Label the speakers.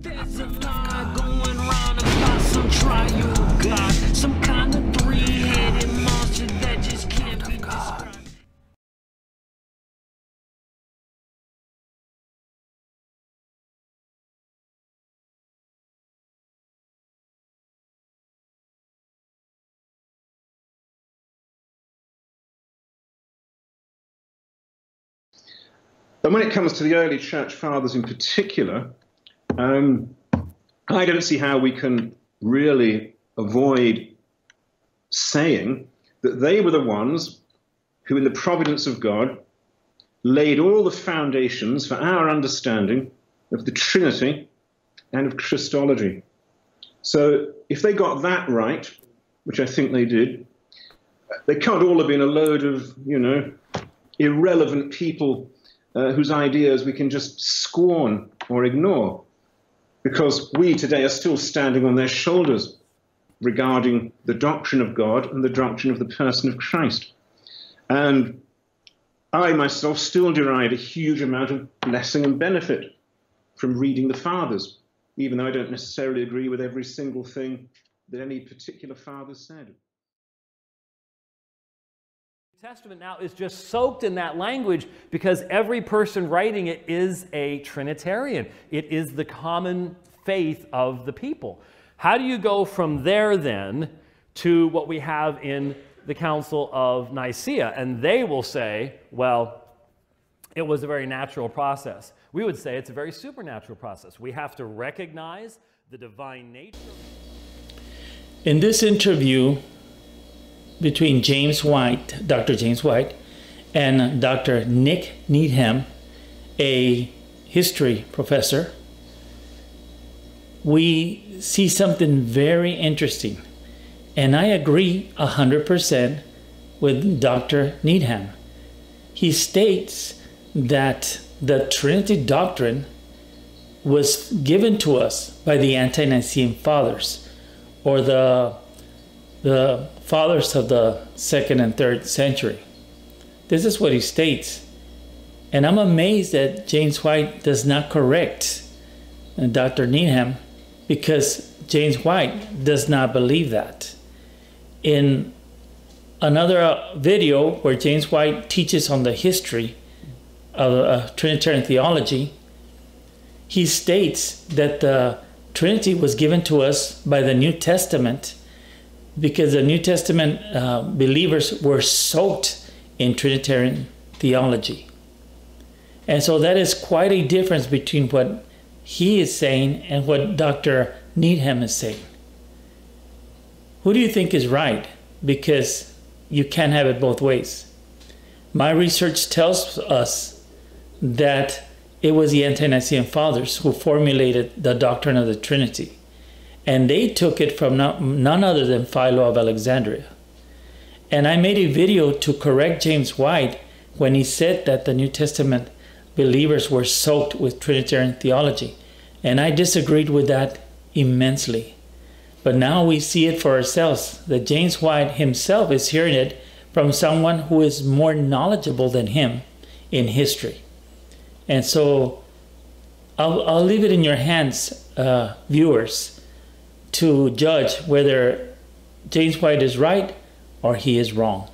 Speaker 1: There's a lie going round about some triune God, some kind of three-headed monster that just can't be described.
Speaker 2: And when it comes to the early church fathers in particular, I don't see how we can really avoid saying that they were the ones who, in the providence of God, laid all the foundations for our understanding of the Trinity and of Christology. So if they got that right, which I think they did, they can't all have been a load of, irrelevant people whose ideas we can just scorn or ignore, because we today are still standing on their shoulders regarding the doctrine of God and the doctrine of the person of Christ. And I myself still derive a huge amount of blessing and benefit from reading the Fathers, even though I don't necessarily agree with every single thing that any particular father said.
Speaker 3: Testament now is just soaked in that language because every person writing it is a Trinitarian. It is the common faith of the people. How do you go from there then to what we have in the Council of Nicaea? And they will say, well, it was a very natural process. We would say it's a very supernatural process. We have to recognize the divine nature.
Speaker 4: In this interview between Dr. James White, and Dr. Nick Needham, a history professor, we see something very interesting. And I agree 100% with Dr. Needham. He states that the Trinity doctrine was given to us by the Ante-Nicene Fathers, or the fathers of the 2nd and 3rd century. This is what he states. And I'm amazed that James White does not correct Dr. Needham, because James White does not believe that. In another video where James White teaches on the history of Trinitarian theology, he states that the Trinity was given to us by the New Testament because the New Testament believers were soaked in Trinitarian theology. And so that is quite a difference between what he is saying and what Dr. Needham is saying. Who do you think is right? Because you can't have it both ways. My research tells us that it was the Ante-Nicene Fathers who formulated the doctrine of the Trinity. And they took it from none other than Philo of Alexandria. And I made a video to correct James White when he said that the New Testament believers were soaked with Trinitarian theology. And I disagreed with that immensely. But now we see it for ourselves, that James White himself is hearing it from someone who is more knowledgeable than him in history. And so I'll leave it in your hands, viewers, to judge whether James White is right or he is wrong.